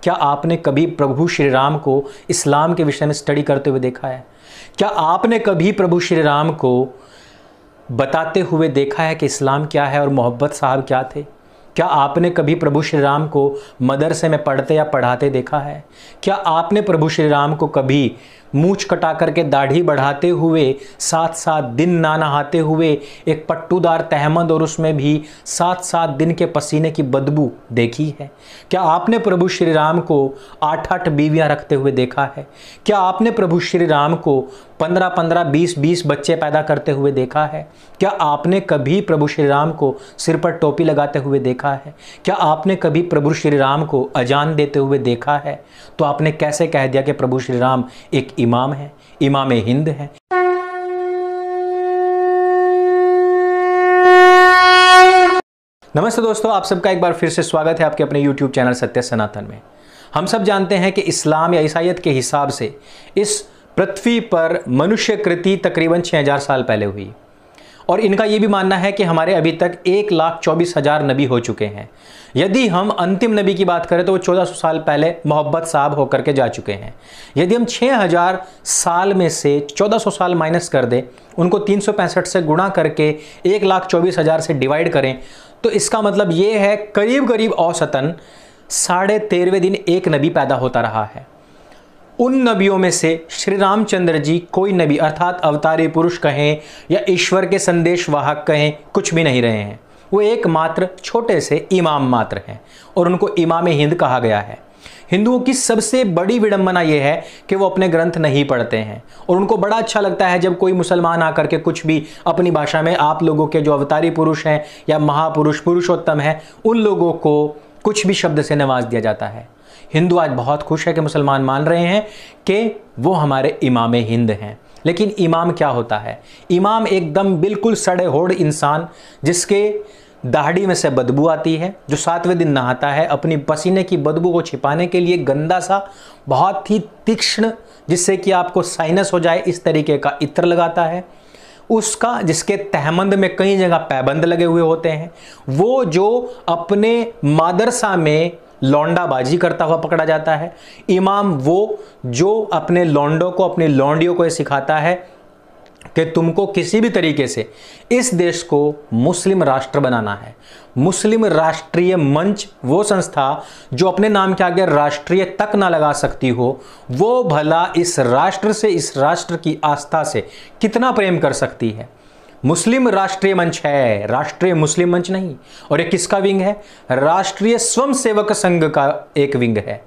क्या आपने कभी प्रभु श्री राम को इस्लाम के विषय में स्टडी करते हुए देखा है? क्या आपने कभी प्रभु श्री राम को बताते हुए देखा है कि इस्लाम क्या है और मोहब्बत साहब क्या थे? क्या आपने कभी प्रभु श्री राम को मदरसे में पढ़ते या पढ़ाते देखा है? क्या आपने प्रभु श्री राम को कभी मूंछ कटा करके दाढ़ी बढ़ाते हुए 7-7 दिन ना नहाते हुए एक पट्टूदार तहमद और उसमें भी 7-7 दिन के पसीने की बदबू देखी है? क्या आपने प्रभु श्री राम को 8-8 बीवियां रखते हुए देखा है? क्या आपने प्रभु श्री राम को 15-15, 20-20 बच्चे पैदा करते हुए देखा है? क्या आपने कभी प्रभु श्री राम को सिर पर टोपी लगाते हुए देखा है? क्या आपने कभी प्रभु श्री राम को अजान देते हुए देखा है? तो आपने कैसे कह दिया कि प्रभु श्री राम एक इमाम है, इमाम हिंद है? नमस्ते दोस्तों, आप सबका एक बार फिर से स्वागत है आपके अपने YouTube चैनल सत्य सनातन में। हम सब जानते हैं कि इस्लाम या ईसाईयत के हिसाब से इस पृथ्वी पर मनुष्य कृति तकरीबन 6000 साल पहले हुई और इनका यह भी मानना है कि हमारे अभी तक 1,24,000 नबी हो चुके हैं। यदि हम अंतिम नबी की बात करें तो वो 1400 साल पहले मोहब्बत साहब होकर के जा चुके हैं। यदि हम 6000 साल में से 1400 साल माइनस कर दें, उनको 365 से गुणा करके 1,24,000 से डिवाइड करें, तो इसका मतलब ये है करीब करीब औसतन 13.5वें दिन एक नबी पैदा होता रहा है। उन नबियों में से श्री रामचंद्र जी कोई नबी अर्थात अवतारी पुरुष कहें या ईश्वर के संदेश वाहक कहें, कुछ भी नहीं रहे हैं। वो एकमात्र छोटे से इमाम मात्र हैं और उनको इमाम हिंद कहा गया है। हिंदुओं की सबसे बड़ी विडंबना यह है कि वो अपने ग्रंथ नहीं पढ़ते हैं और उनको बड़ा अच्छा लगता है जब कोई मुसलमान आकर के कुछ भी अपनी भाषा में आप लोगों के जो अवतारी पुरुष हैं या महापुरुष पुरुषोत्तम हैं, उन लोगों को कुछ भी शब्द से नवाज दिया जाता है। हिंदू आज बहुत खुश है कि मुसलमान मान रहे हैं कि वो हमारे इमाम हिंद हैं। लेकिन इमाम क्या होता है? इमाम एकदम बिल्कुल सड़े होड़ इंसान जिसके दाढ़ी में से बदबू आती है, जो 7वें दिन नहाता है, अपनी पसीने की बदबू को छिपाने के लिए गंदा सा बहुत ही तीक्ष्ण, जिससे कि आपको साइनस हो जाए इस तरीके का इत्र लगाता है, उसका जिसके तहमंद में कई जगह पैबंद लगे हुए होते हैं, वो जो अपने मादरसा में लौंडाबाजी करता हुआ पकड़ा जाता है। इमाम वो जो अपने लौंडों को, अपनी लौंडियों को सिखाता है कि तुमको किसी भी तरीके से इस देश को मुस्लिम राष्ट्र बनाना है। मुस्लिम राष्ट्रीय मंच, वो संस्था जो अपने नाम के आगे राष्ट्रीय तक ना लगा सकती हो, वो भला इस राष्ट्र से, इस राष्ट्र की आस्था से कितना प्रेम कर सकती है? मुस्लिम राष्ट्रीय मंच है, राष्ट्रीय मुस्लिम मंच नहीं। और ये किसका विंग है? राष्ट्रीय स्वयंसेवक संघ का एक विंग है।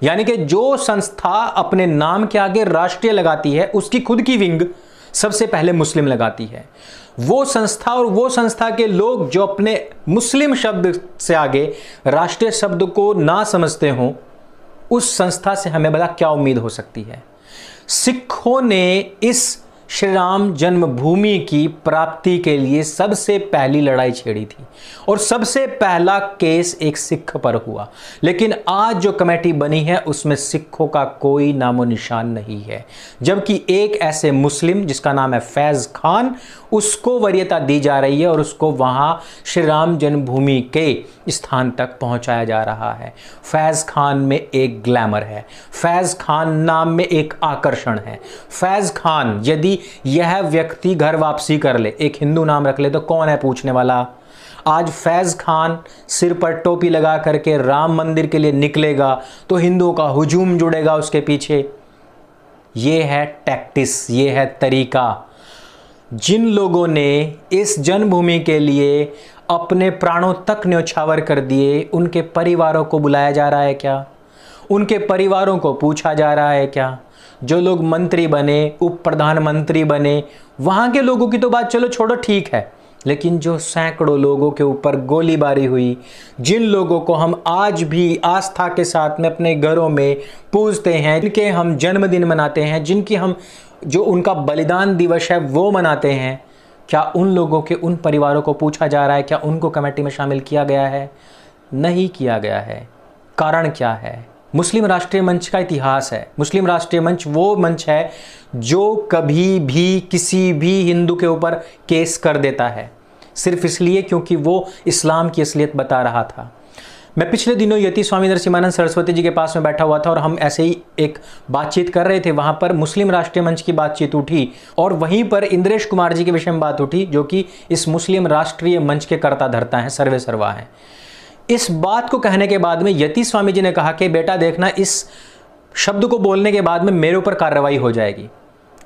यानी कि जो संस्था अपने नाम के आगे राष्ट्रीय लगाती है, उसकी खुद की विंग सबसे पहले मुस्लिम लगाती है। वो संस्था और वो संस्था के लोग जो अपने मुस्लिम शब्द से आगे राष्ट्रीय शब्द को ना समझते हों, उस संस्था से हमें भला क्या उम्मीद हो सकती है? सिखों ने इस श्री राम जन्मभूमि की प्राप्ति के लिए सबसे पहली लड़ाई छेड़ी थी और सबसे पहला केस एक सिख पर हुआ। लेकिन आज जो कमेटी बनी है उसमें सिखों का कोई नामो निशान नहीं है, जबकि एक ऐसे मुस्लिम जिसका नाम है फैज खान, उसको वरीयता दी जा रही है और उसको वहां श्री राम जन्मभूमि के स्थान तक पहुंचाया जा रहा है। फैज खान में एक ग्लैमर है, फैज खान नाम में एक आकर्षण है। फैज खान, यदि यह व्यक्ति घर वापसी कर ले, एक हिंदू नाम रख ले, तो कौन है पूछने वाला? आज फैज खान सिर पर टोपी लगा करके राम मंदिर के लिए निकलेगा तो हिंदुओं का हुजूम जुड़ेगा उसके पीछे। यह है टैक्टिस, यह है तरीका। जिन लोगों ने इस जन्मभूमि के लिए अपने प्राणों तक न्यौछावर कर दिए, उनके परिवारों को बुलाया जा रहा है क्या? उनके परिवारों को पूछा जा रहा है क्या? जो लोग मंत्री बने, उप प्रधानमंत्री बने, वहां के लोगों की तो बात चलो छोड़ो, ठीक है, लेकिन जो सैकड़ों लोगों के ऊपर गोलीबारी हुई, जिन लोगों को हम आज भी आस्था के साथ में अपने घरों में पूजते हैं, जिनके हम जन्मदिन मनाते हैं, जिनकी हम जो उनका बलिदान दिवस है वो मनाते हैं, क्या उन लोगों के, उन परिवारों को पूछा जा रहा है? क्या उनको कमेटी में शामिल किया गया है? नहीं किया गया है। कारण क्या है? मुस्लिम राष्ट्रीय मंच का इतिहास है। मुस्लिम राष्ट्रीय मंच वो मंच है जो कभी भी किसी भी हिंदू के ऊपर केस कर देता है, सिर्फ इसलिए क्योंकि वो इस्लाम की असलियत बता रहा था। मैं पिछले दिनों यति स्वामी नरसिम्हानंद सरस्वती जी के पास में बैठा हुआ था और हम ऐसे ही एक बातचीत कर रहे थे। वहां पर मुस्लिम राष्ट्रीय मंच की बातचीत उठी और वहीं पर इंद्रेश कुमार जी के विषय में बात उठी, जो कि इस मुस्लिम राष्ट्रीय मंच के कर्ता धर्ता हैं, सर्वे सर्वा हैं। इस बात को कहने के बाद में यति स्वामी जी ने कहा कि बेटा देखना, इस शब्द को बोलने के बाद में मेरे ऊपर कार्रवाई हो जाएगी।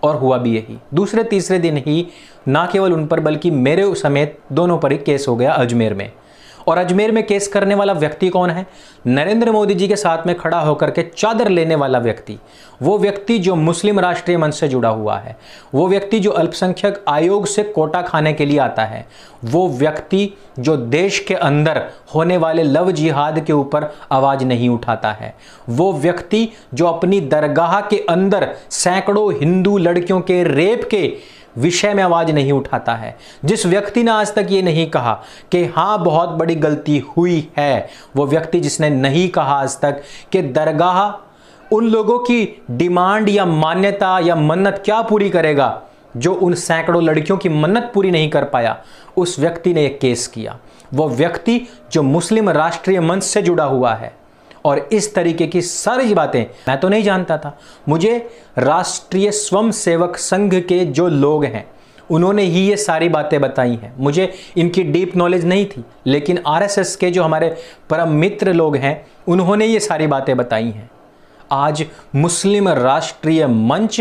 और हुआ भी यही। दूसरे तीसरे दिन ही ना केवल उन पर बल्कि मेरे समेत दोनों पर ही केस हो गया अजमेर में। और अजमेर में केस करने वाला व्यक्ति कौन है? नरेंद्र मोदी जी के साथ में खड़ा होकर के चादर लेने वाला व्यक्ति, वो व्यक्ति जो मुस्लिम राष्ट्रीय मंच से जुड़ा हुआ है, वो व्यक्ति जो अल्पसंख्यक आयोग से कोटा खाने के लिए आता है, वो व्यक्ति जो देश के अंदर होने वाले लव जिहाद के ऊपर आवाज नहीं उठाता है, वो व्यक्ति जो अपनी दरगाह के अंदर सैकड़ों हिंदू लड़कियों के रेप के विषय में आवाज नहीं उठाता है, जिस व्यक्ति ने आज तक ये नहीं कहा कि हाँ बहुत बड़ी गलती हुई है, वो व्यक्ति जिसने नहीं कहा आज तक कि दरगाह उन लोगों की डिमांड या मान्यता या मन्नत क्या पूरी करेगा जो उन सैकड़ों लड़कियों की मन्नत पूरी नहीं कर पाया, उस व्यक्ति ने एक केस किया। वो व्यक्ति जो मुस्लिम राष्ट्रीय मंच से जुड़ा हुआ है। और इस तरीके की सारी बातें मैं तो नहीं जानता था। मुझे राष्ट्रीय स्वयंसेवक संघ के जो लोग हैं उन्होंने ही ये सारी बातें बताई हैं। मुझे इनकी डीप नॉलेज नहीं थी, लेकिन आरएसएस के जो हमारे परम मित्र लोग हैं उन्होंने ये सारी बातें बताई हैं। आज मुस्लिम राष्ट्रीय मंच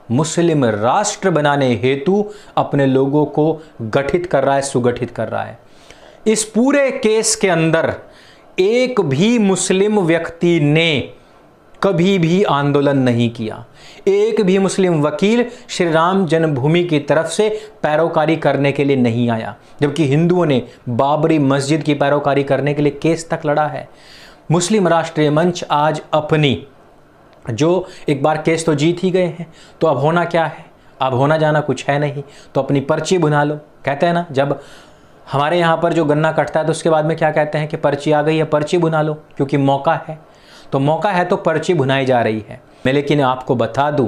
मुस्लिम राष्ट्र बनाने हेतु अपने लोगों को गठित कर रहा है, सुगठित कर रहा है। इस पूरे केस के अंदर एक भी मुस्लिम व्यक्ति ने कभी भी आंदोलन नहीं किया। एक भी मुस्लिम वकील श्री राम जन्मभूमि की तरफ से पैरोकारी करने के लिए नहीं आया, जबकि हिंदुओं ने बाबरी मस्जिद की पैरोकारी करने के लिए केस तक लड़ा है। मुस्लिम राष्ट्रीय मंच आज अपनी जो एक बार केस तो जीत ही गए हैं, तो अब होना क्या है? अब होना जाना कुछ है नहीं, तो अपनी पर्ची बुना लो। कहते हैं ना, जब हमारे यहाँ पर जो गन्ना कटता है तो उसके बाद में क्या कहते हैं कि पर्ची आ गई है, पर्ची बुना लो, क्योंकि मौका है। तो मौका है तो पर्ची बुनाई जा रही है। मैं लेकिन आपको बता दूं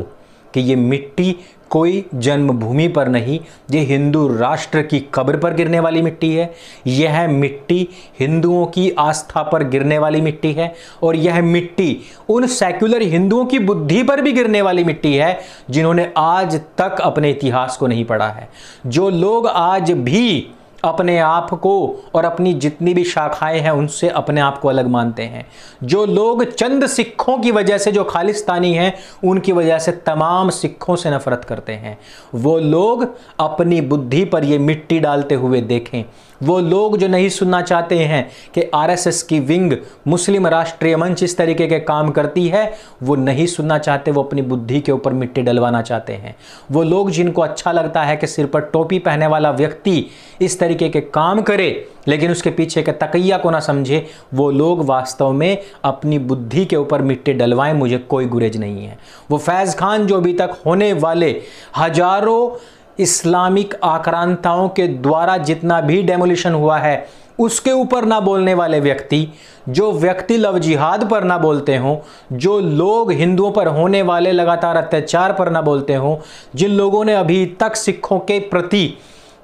कि ये मिट्टी कोई जन्मभूमि पर नहीं, ये हिंदू राष्ट्र की कब्र पर गिरने वाली मिट्टी है। यह मिट्टी हिंदुओं की आस्था पर गिरने वाली मिट्टी है, और यह मिट्टी उन सेक्युलर हिंदुओं की बुद्धि पर भी गिरने वाली मिट्टी है जिन्होंने आज तक अपने इतिहास को नहीं पढ़ा है। जो लोग आज भी अपने आप को और अपनी जितनी भी शाखाएं हैं उनसे अपने आप को अलग मानते हैं, जो लोग चंद सिखों की वजह से जो खालिस्तानी हैं उनकी वजह से तमाम सिखों से नफरत करते हैं, वो लोग अपनी बुद्धि पर ये मिट्टी डालते हुए देखें। वो लोग जो नहीं सुनना चाहते हैं कि आरएसएस की विंग मुस्लिम राष्ट्रीय मंच इस तरीके के काम करती है, वो नहीं सुनना चाहते, वो अपनी बुद्धि के ऊपर मिट्टी डलवाना चाहते हैं। वो लोग जिनको अच्छा लगता है कि सिर पर टोपी पहने वाला व्यक्ति इस तरीके के काम करे लेकिन उसके पीछे के तकिया को ना समझे, वो लोग वास्तव में अपनी बुद्धि के ऊपर मिट्टी डलवाएं, मुझे कोई गुरेज नहीं है। वो फैज़ खान जो अभी तक होने वाले हजारों इस्लामिक आक्रांताओं के द्वारा जितना भी डेमोलिशन हुआ है उसके ऊपर ना बोलने वाले व्यक्ति, जो व्यक्ति लव जिहाद पर ना बोलते हों, जो लोग हिंदुओं पर होने वाले लगातार अत्याचार पर ना बोलते हों, जिन लोगों ने अभी तक सिखों के प्रति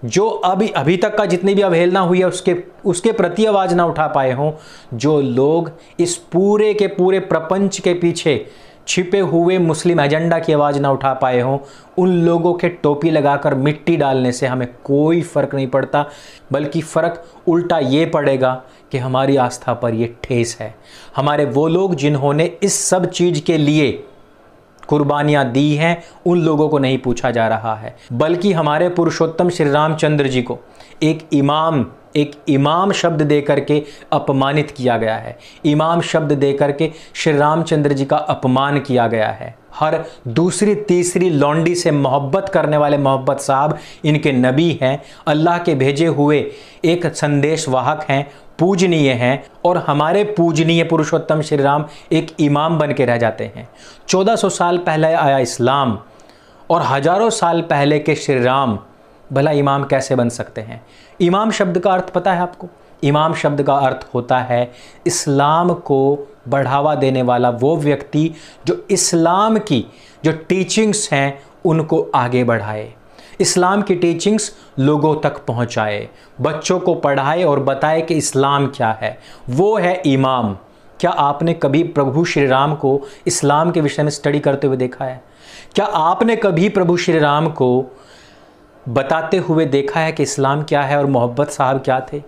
जो अभी तक का जितनी भी अवहेलना हुई है उसके प्रति आवाज ना उठा पाए हों, जो लोग इस पूरे के पूरे प्रपंच के पीछे छिपे हुए मुस्लिम एजेंडा की आवाज ना उठा पाए हों, उन लोगों के टोपी लगाकर मिट्टी डालने से हमें कोई फर्क नहीं पड़ता, बल्कि फर्क उल्टा ये पड़ेगा कि हमारी आस्था पर ये ठेस है। हमारे वो लोग जिन्होंने इस सब चीज के लिए कुर्बानियां दी हैं उन लोगों को नहीं पूछा जा रहा है, बल्कि हमारे पुरुषोत्तम श्री रामचंद्र जी को एक इमाम शब्द दे करके अपमानित किया गया है। इमाम शब्द दे करके श्री रामचंद्र जी का अपमान किया गया है। हर दूसरी तीसरी लौंडी से मोहब्बत करने वाले मोहब्बत साहब इनके नबी हैं, अल्लाह के भेजे हुए एक संदेश वाहक हैं, पूजनीय हैं, और हमारे पूजनीय पुरुषोत्तम श्री राम एक इमाम बन के रह जाते हैं। 1400 साल पहले आया इस्लाम और हजारों साल पहले के श्री राम भला इमाम कैसे बन सकते हैं? इमाम शब्द का अर्थ पता है आपको? इमाम शब्द का अर्थ होता है इस्लाम को बढ़ावा देने वाला वो व्यक्ति जो इस्लाम की जो टीचिंग्स हैं उनको आगे बढ़ाए, इस्लाम की टीचिंग्स लोगों तक पहुंचाए, बच्चों को पढ़ाए और बताए कि इस्लाम क्या है। वो है इमाम। क्या आपने कभी प्रभु श्री राम को इस्लाम के विषय में स्टडी करते हुए देखा है? क्या आपने कभी प्रभु श्री राम को बताते हुए देखा है कि इस्लाम क्या है और मोहब्बत साहब क्या थे?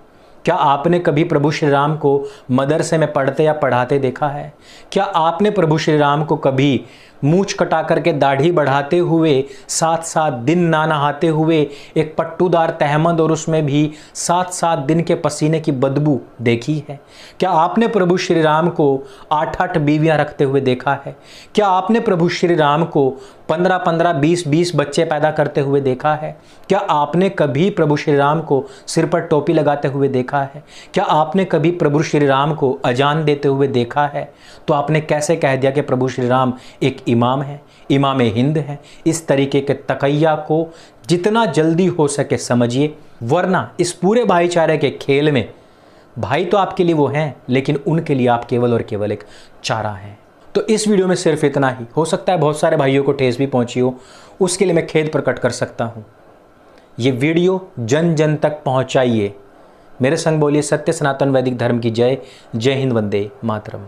क्या आपने कभी प्रभु श्री राम को मदरसे में पढ़ते या पढ़ाते देखा है? क्या आपने प्रभु श्री राम को कभी मूंछ कटा करके दाढ़ी बढ़ाते हुए 7-7 दिन ना नहाते हुए एक पट्टूदार तहमद और उसमें भी 7-7 दिन के पसीने की बदबू देखी है? क्या आपने प्रभु श्री राम को 8-8 बीवियां रखते हुए देखा है? क्या आपने प्रभु श्री राम को 15-15, 20-20 बच्चे पैदा करते हुए देखा है? क्या आपने कभी प्रभु श्री राम को सिर पर टोपी लगाते हुए देखा है? क्या आपने कभी प्रभु श्री राम को अजान देते हुए देखा है? तो आपने कैसे कह दिया कि प्रभु श्री राम एक इमाम है, इमाम हिंद है? इस तरीके के तकैया को जितना जल्दी हो सके समझिए, वरना इस पूरे भाईचारे के खेल में भाई तो आपके लिए वो हैं, लेकिन उनके लिए आप केवल और केवल एक चारा हैं। तो इस वीडियो में सिर्फ इतना ही। हो सकता है बहुत सारे भाइयों को ठेस भी पहुंची हो, उसके लिए मैं खेद प्रकट कर सकता हूं। ये वीडियो जन जन तक पहुंचाइए। मेरे संग बोलिए सत्य सनातन वैदिक धर्म की जय। जय हिंद, वंदे मातरम।